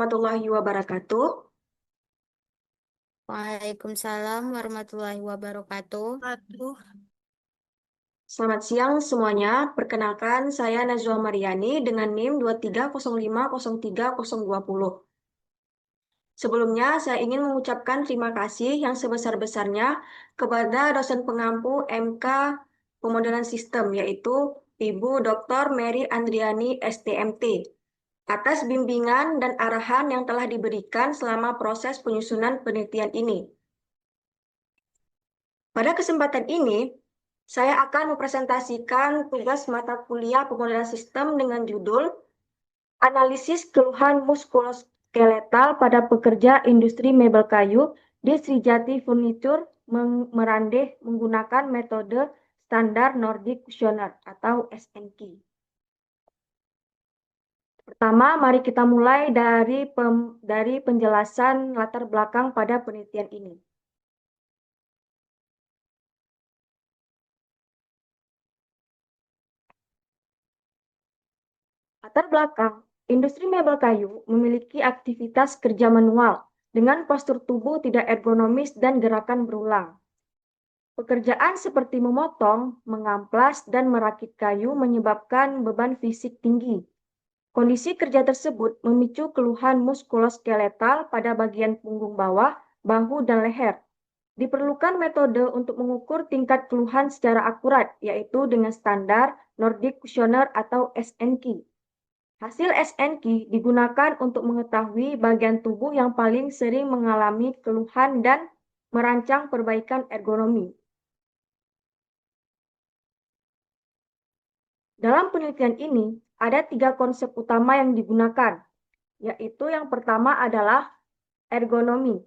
warahmatullahi wabarakatuh. Waalaikumsalam warahmatullahi wabarakatuh. Aduh, Selamat siang semuanya. Perkenalkan, saya Najwa Mariani dengan NIM 230503020. Sebelumnya, saya ingin mengucapkan terima kasih yang sebesar-besarnya kepada dosen pengampu MK Pemodelan Sistem, yaitu Ibu Dr. Mary Andriani, STMT, atas bimbingan dan arahan yang telah diberikan selama proses penyusunan penelitian ini. Pada kesempatan ini, saya akan mempresentasikan tugas mata kuliah pemodelan sistem dengan judul Analisis Keluhan Muskuloskeletal pada Pekerja Industri Mebel Kayu di Srijati Furniture Merandeh menggunakan metode standar Nordic Questionnaire atau SNQ. Pertama, mari kita mulai dari penjelasan latar belakang pada penelitian ini. Latar belakang, industri mebel kayu memiliki aktivitas kerja manual dengan postur tubuh tidak ergonomis dan gerakan berulang. Pekerjaan seperti memotong, mengamplas, dan merakit kayu menyebabkan beban fisik tinggi. Kondisi kerja tersebut memicu keluhan muskuloskeletal pada bagian punggung bawah, bahu, dan leher. Diperlukan metode untuk mengukur tingkat keluhan secara akurat, yaitu dengan standar Nordic Questionnaire atau SNQ. Hasil SNQ digunakan untuk mengetahui bagian tubuh yang paling sering mengalami keluhan dan merancang perbaikan ergonomi. Dalam penelitian ini, ada 3 konsep utama yang digunakan, yaitu yang pertama adalah ergonomi.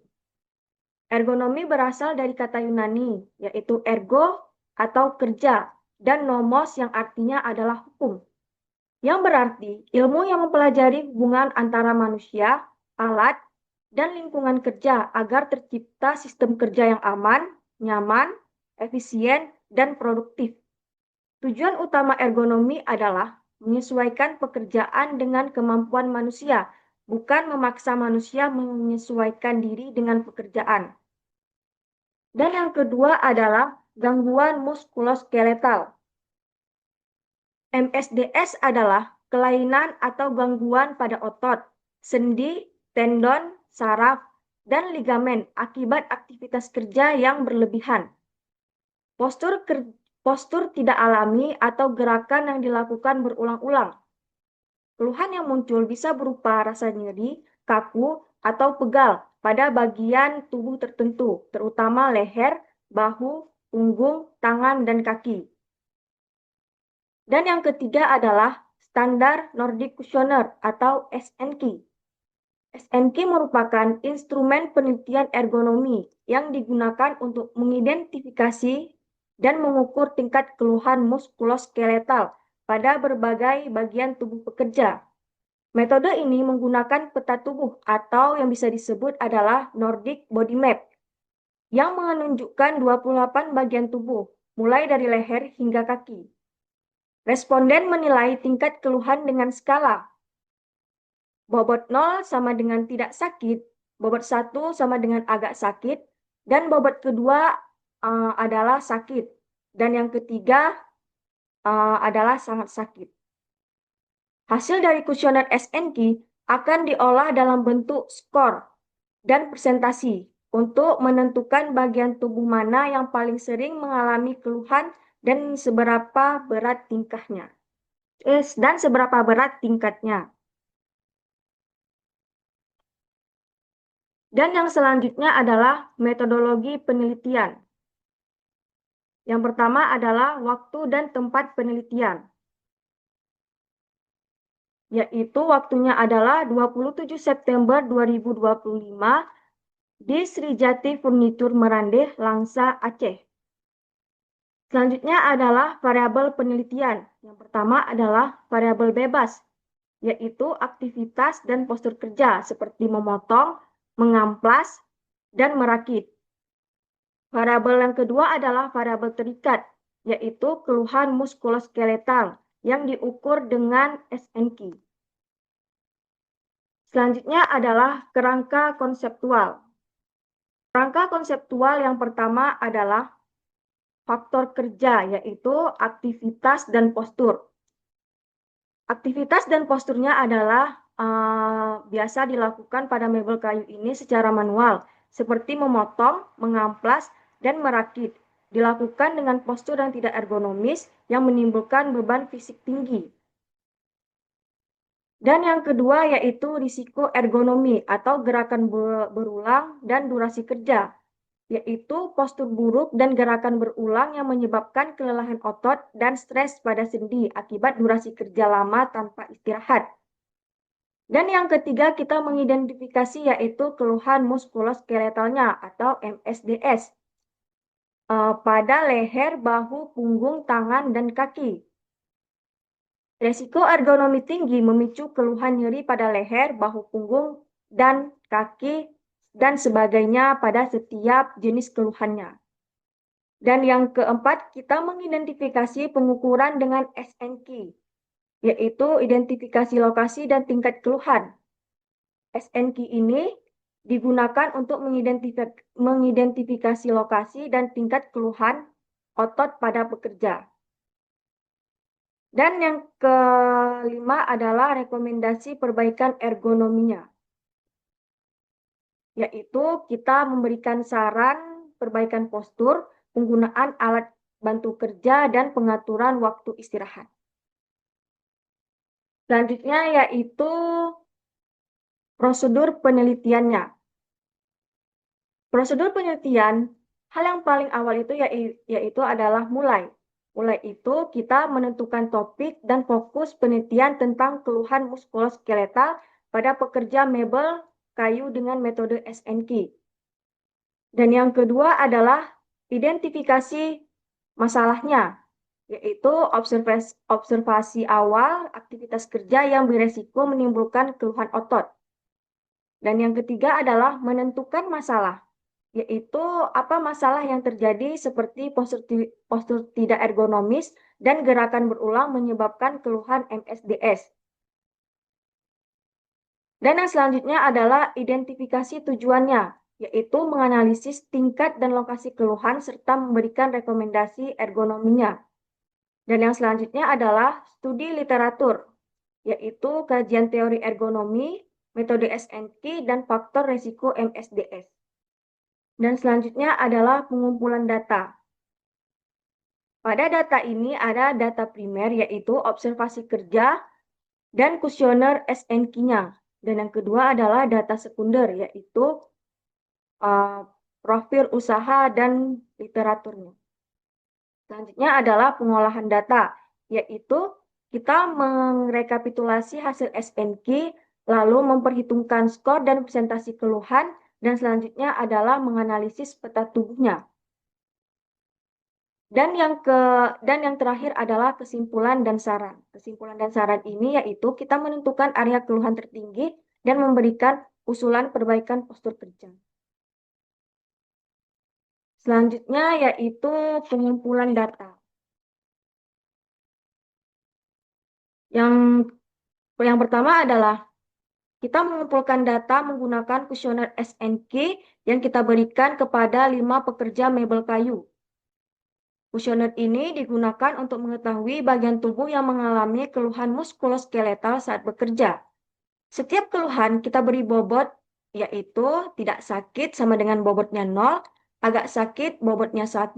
Ergonomi berasal dari kata Yunani, yaitu ergo atau kerja, dan nomos yang artinya adalah hukum. Yang berarti ilmu yang mempelajari hubungan antara manusia, alat, dan lingkungan kerja agar tercipta sistem kerja yang aman, nyaman, efisien, dan produktif. Tujuan utama ergonomi adalah menyesuaikan pekerjaan dengan kemampuan manusia, bukan memaksa manusia menyesuaikan diri dengan pekerjaan. Dan yang kedua adalah gangguan muskuloskeletal. MSDS adalah kelainan atau gangguan pada otot, sendi, tendon, saraf, dan ligamen akibat aktivitas kerja yang berlebihan. Postur tidak alami atau gerakan yang dilakukan berulang-ulang. Keluhan yang muncul bisa berupa rasa nyeri, kaku, atau pegal pada bagian tubuh tertentu, terutama leher, bahu, punggung, tangan, dan kaki. Dan yang ketiga adalah standar Nordic Questionnaire atau SNQ. SNQ merupakan instrumen penelitian ergonomi yang digunakan untuk mengidentifikasi dan mengukur tingkat keluhan muskuloskeletal pada berbagai bagian tubuh pekerja. Metode ini menggunakan peta tubuh atau yang bisa disebut adalah Nordic Body Map yang menunjukkan 28 bagian tubuh, mulai dari leher hingga kaki. Responden menilai tingkat keluhan dengan skala. Bobot 0 sama dengan tidak sakit, bobot 1 sama dengan agak sakit, dan bobot kedua adalah sakit. Dan yang ketiga adalah sangat sakit. Hasil dari kuesioner SNQ akan diolah dalam bentuk skor dan presentasi untuk menentukan bagian tubuh mana yang paling sering mengalami keluhan dan seberapa berat tingkatnya. Dan yang selanjutnya adalah metodologi penelitian. Yang pertama adalah waktu dan tempat penelitian, yaitu waktunya adalah 27 September 2025 di Srijati Furniture Merandeh, Langsa, Aceh. Selanjutnya adalah variabel penelitian. Yang pertama adalah variabel bebas, yaitu aktivitas dan postur kerja seperti memotong, mengamplas, dan merakit. Variabel yang kedua adalah variabel terikat, yaitu keluhan muskuloskeletal yang diukur dengan SNQ. Selanjutnya adalah kerangka konseptual. Kerangka konseptual yang pertama adalah faktor kerja, yaitu aktivitas dan postur. Aktivitas dan posturnya adalah biasa dilakukan pada mebel kayu ini secara manual, seperti memotong, mengamplas, dan merakit. Dilakukan dengan postur yang tidak ergonomis yang menimbulkan beban fisik tinggi. Dan yang kedua yaitu risiko ergonomi atau gerakan berulang dan durasi kerja, yaitu postur buruk dan gerakan berulang yang menyebabkan kelelahan otot dan stres pada sendi akibat durasi kerja lama tanpa istirahat. Dan yang ketiga kita mengidentifikasi yaitu keluhan muskuloskeletalnya atau MSDS pada leher, bahu, punggung, tangan, dan kaki. Resiko ergonomi tinggi memicu keluhan nyeri pada leher, bahu, punggung, dan kaki, dan sebagainya pada setiap jenis keluhannya. Dan yang keempat, kita mengidentifikasi pengukuran dengan SNQ, yaitu identifikasi lokasi dan tingkat keluhan. SNQ ini digunakan untuk mengidentifikasi lokasi dan tingkat keluhan otot pada pekerja. Dan yang kelima adalah rekomendasi perbaikan ergonominya, yaitu kita memberikan saran perbaikan postur, penggunaan alat bantu kerja, dan pengaturan waktu istirahat. Selanjutnya yaitu prosedur penelitiannya. Prosedur penelitian, hal yang paling awal itu yaitu adalah mulai. Mulai itu kita menentukan topik dan fokus penelitian tentang keluhan muskuloskeletal pada pekerja mebel kayu dengan metode SNQ. Dan yang kedua adalah identifikasi masalahnya, yaitu observasi awal aktivitas kerja yang beresiko menimbulkan keluhan otot. Dan yang ketiga adalah menentukan masalah, yaitu apa masalah yang terjadi seperti postur tidak ergonomis dan gerakan berulang menyebabkan keluhan MSDS. Dan yang selanjutnya adalah identifikasi tujuannya, yaitu menganalisis tingkat dan lokasi keluhan serta memberikan rekomendasi ergonominya. Dan yang selanjutnya adalah studi literatur, yaitu kajian teori ergonomi, metode SNQ, dan faktor resiko MSDS. Dan selanjutnya adalah pengumpulan data. Pada data ini ada data primer, yaitu observasi kerja dan kuesioner SNQ-nya. Dan yang kedua adalah data sekunder, yaitu profil usaha dan literaturnya. Selanjutnya adalah pengolahan data, yaitu kita merekapitulasi hasil SNQ, lalu memperhitungkan skor dan presentasi keluhan, dan selanjutnya adalah menganalisis peta tubuhnya. Dan yang terakhir adalah kesimpulan dan saran. Kesimpulan dan saran ini yaitu kita menentukan area keluhan tertinggi dan memberikan usulan perbaikan postur kerja. Selanjutnya yaitu pengumpulan data. Yang pertama adalah kita mengumpulkan data menggunakan kuesioner SNQ yang kita berikan kepada 5 pekerja mebel kayu. Kuesioner ini digunakan untuk mengetahui bagian tubuh yang mengalami keluhan muskuloskeletal saat bekerja. Setiap keluhan kita beri bobot, yaitu tidak sakit sama dengan bobotnya 0, agak sakit bobotnya 1,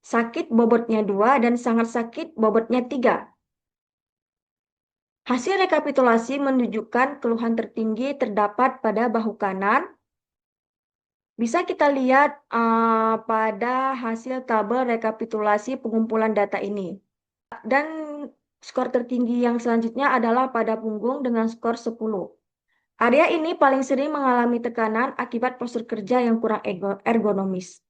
sakit bobotnya 2, dan sangat sakit bobotnya 3. Hasil rekapitulasi menunjukkan keluhan tertinggi terdapat pada bahu kanan. Bisa kita lihat pada hasil tabel rekapitulasi pengumpulan data ini. Dan skor tertinggi yang selanjutnya adalah pada punggung dengan skor 10. Area ini paling sering mengalami tekanan akibat postur kerja yang kurang ergonomis.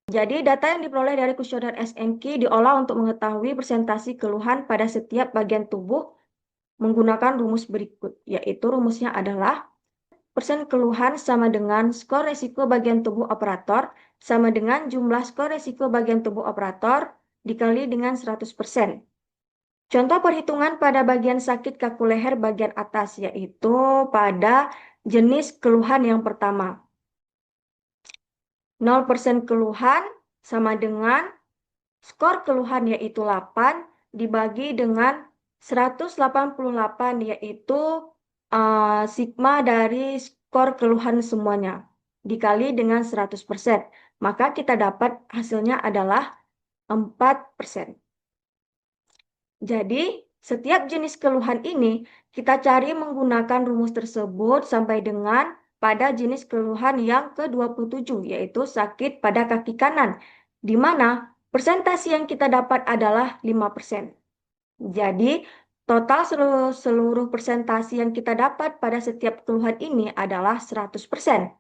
Jadi data yang diperoleh dari kuesioner SNQ diolah untuk mengetahui presentasi keluhan pada setiap bagian tubuh menggunakan rumus berikut, yaitu rumusnya adalah persen keluhan sama dengan skor resiko bagian tubuh operator sama dengan jumlah skor resiko bagian tubuh operator dikali dengan 100%. Contoh perhitungan pada bagian sakit kaku leher bagian atas, yaitu pada jenis keluhan yang pertama. 0% keluhan sama dengan skor keluhan yaitu 8 dibagi dengan 188 yaitu sigma dari skor keluhan semuanya dikali dengan 100%. Maka kita dapat hasilnya adalah 4%. Jadi, setiap jenis keluhan ini kita cari menggunakan rumus tersebut sampai dengan pada jenis keluhan yang ke-27, yaitu sakit pada kaki kanan, di mana persentase yang kita dapat adalah 5%. Jadi, total seluruh persentase yang kita dapat pada setiap keluhan ini adalah 100%.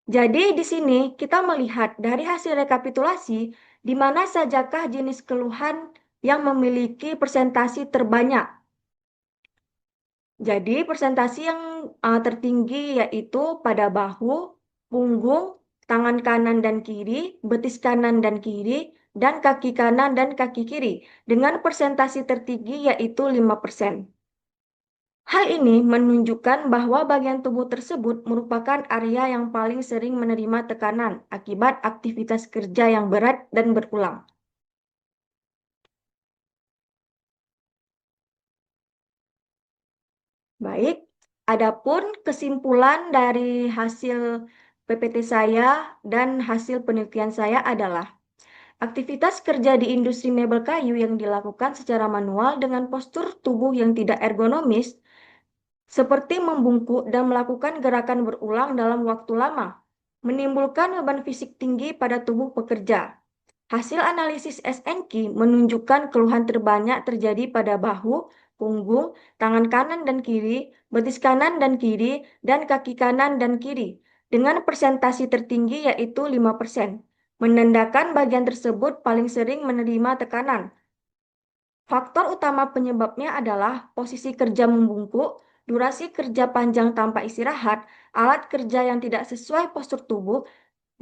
Jadi, di sini kita melihat dari hasil rekapitulasi, di mana sajakah jenis keluhan yang memiliki persentase terbanyak. Jadi, persentase yang tertinggi yaitu pada bahu, punggung, tangan kanan dan kiri, betis kanan dan kiri, dan kaki kanan dan kaki kiri, dengan persentase tertinggi yaitu 5%. Hal ini menunjukkan bahwa bagian tubuh tersebut merupakan area yang paling sering menerima tekanan akibat aktivitas kerja yang berat dan berulang. Baik, adapun kesimpulan dari hasil PPT saya dan hasil penelitian saya adalah aktivitas kerja di industri mebel kayu yang dilakukan secara manual dengan postur tubuh yang tidak ergonomis seperti membungkuk dan melakukan gerakan berulang dalam waktu lama, menimbulkan beban fisik tinggi pada tubuh pekerja. Hasil analisis SNQ menunjukkan keluhan terbanyak terjadi pada bahu, punggung, tangan kanan dan kiri, betis kanan dan kiri, dan kaki kanan dan kiri, dengan persentase tertinggi yaitu 5%, menandakan bagian tersebut paling sering menerima tekanan. Faktor utama penyebabnya adalah posisi kerja membungkuk, durasi kerja panjang tanpa istirahat, alat kerja yang tidak sesuai postur tubuh,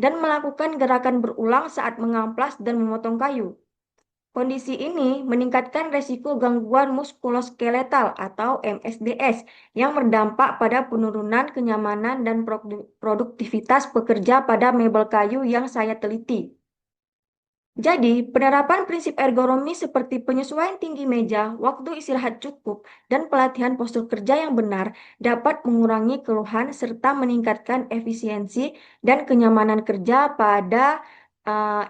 dan melakukan gerakan berulang saat mengamplas dan memotong kayu. Kondisi ini meningkatkan resiko gangguan muskuloskeletal atau MSDS yang berdampak pada penurunan kenyamanan dan produktivitas pekerja pada mebel kayu yang saya teliti. Jadi, penerapan prinsip ergonomi seperti penyesuaian tinggi meja, waktu istirahat cukup, dan pelatihan postur kerja yang benar dapat mengurangi keluhan serta meningkatkan efisiensi dan kenyamanan kerja pada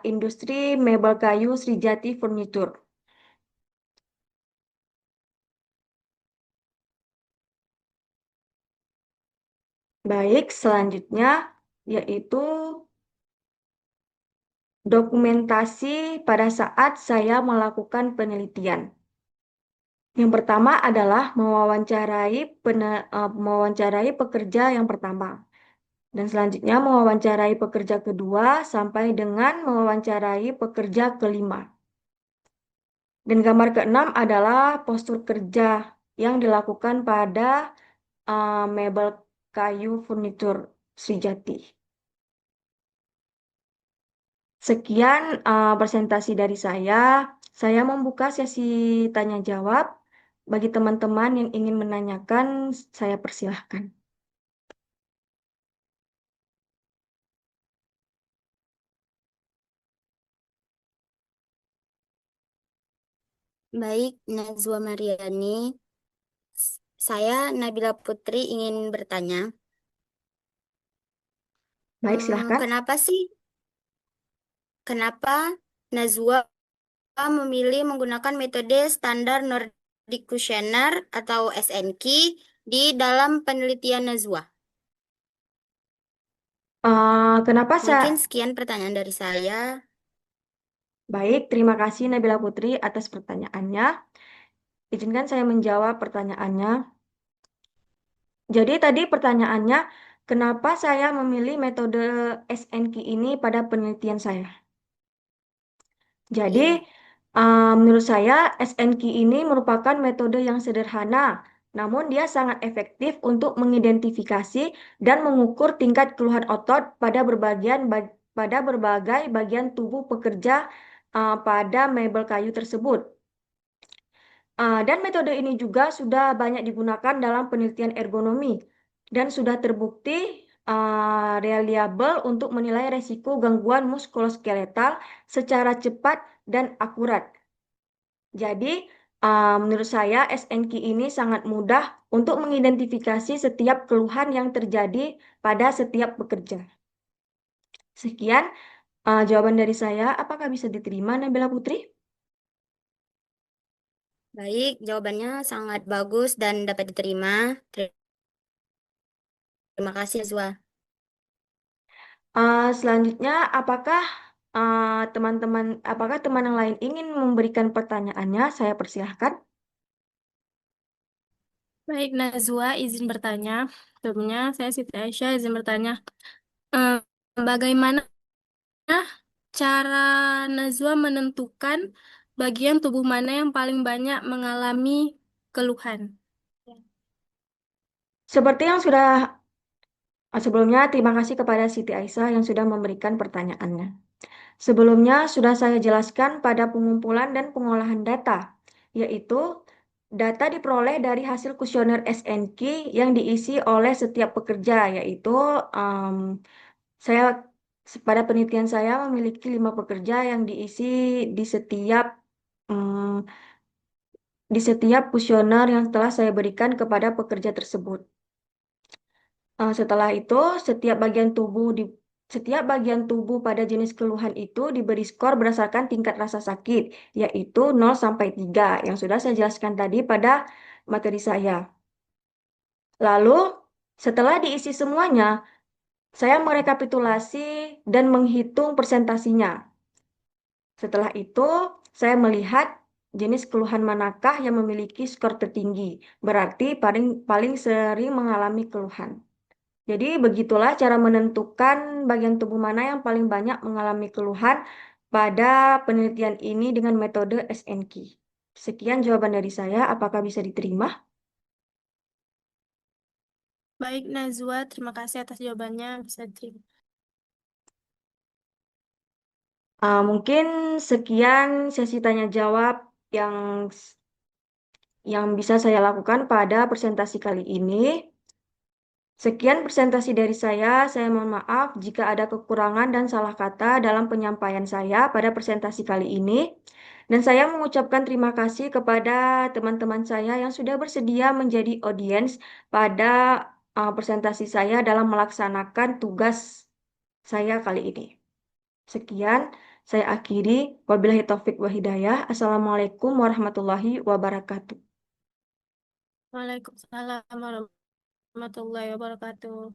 industri mebel kayu Srijati Furniture. Baik, selanjutnya yaitu dokumentasi pada saat saya melakukan penelitian. Yang pertama adalah mewawancarai pekerja yang pertama. Dan selanjutnya mewawancarai pekerja kedua sampai dengan mewawancarai pekerja kelima. Dan gambar keenam adalah postur kerja yang dilakukan pada mebel kayu furnitur Srijati. Sekian presentasi dari saya. Saya membuka sesi tanya jawab. Bagi teman-teman yang ingin menanyakan, saya persilahkan. Baik, Najwa Mariani. Saya Nabila Putri ingin bertanya, Baik, silahkan. kenapa Najwa memilih menggunakan metode standar Nordic Questionnaire atau SNQ di dalam penelitian Najwa? Kenapa saya... Mungkin sekian pertanyaan dari saya. Baik, terima kasih Nabila Putri atas pertanyaannya. Izinkan saya menjawab pertanyaannya. Jadi tadi pertanyaannya, kenapa saya memilih metode SNQ ini pada penelitian saya? Jadi, Iya. menurut saya SNQ ini merupakan metode yang sederhana, namun dia sangat efektif untuk mengidentifikasi dan mengukur tingkat keluhan otot pada berbagai bagian tubuh pekerja pada mebel kayu tersebut. Dan metode ini juga sudah banyak digunakan dalam penelitian ergonomi dan sudah terbukti reliable untuk menilai resiko gangguan muskuloskeletal secara cepat dan akurat. Jadi, menurut saya SNQ ini sangat mudah untuk mengidentifikasi setiap keluhan yang terjadi pada setiap pekerja. Sekian jawaban dari saya. Apakah bisa diterima, Nabila Putri? Baik, jawabannya sangat bagus dan dapat diterima. Terima kasih, Nazwa. Selanjutnya, apakah teman yang lain ingin memberikan pertanyaannya? Saya persilahkan. Baik, Nazwa izin bertanya. Sebelumnya saya Siti Aisyah izin bertanya. Eh, Bagaimana cara Nazwa menentukan bagian tubuh mana yang paling banyak mengalami keluhan? Seperti yang sudah sebelumnya, terima kasih kepada Siti Aisyah yang sudah memberikan pertanyaannya. Sebelumnya sudah saya jelaskan pada pengumpulan dan pengolahan data, yaitu data diperoleh dari hasil kuesioner SNQ yang diisi oleh setiap pekerja, yaitu saya pada penelitian saya memiliki 5 pekerja yang diisi di em, setiap kuesioner yang telah saya berikan kepada pekerja tersebut. Setelah itu, setiap bagian tubuh pada jenis keluhan itu diberi skor berdasarkan tingkat rasa sakit, yaitu 0 sampai 3, yang sudah saya jelaskan tadi pada materi saya. Lalu, setelah diisi semuanya, saya merekapitulasi dan menghitung persentasinya. Setelah itu, saya melihat jenis keluhan manakah yang memiliki skor tertinggi, berarti paling paling sering mengalami keluhan. Jadi begitulah cara menentukan bagian tubuh mana yang paling banyak mengalami keluhan pada penelitian ini dengan metode SNQ. Sekian jawaban dari saya, apakah bisa diterima? Baik, Nazwa, terima kasih atas jawabannya. Bisa diterima. Mungkin sekian sesi tanya jawab yang yang bisa saya lakukan pada presentasi kali ini. Sekian presentasi dari saya mohon maaf jika ada kekurangan dan salah kata dalam penyampaian saya pada presentasi kali ini. Dan saya mengucapkan terima kasih kepada teman-teman saya yang sudah bersedia menjadi audiens pada presentasi saya dalam melaksanakan tugas saya kali ini. Sekian, saya akhiri. Wabillahi taufik wa hidayah. Assalamualaikum warahmatullahi wabarakatuh. Waalaikumsalam warahmatullahi wabarakatuh.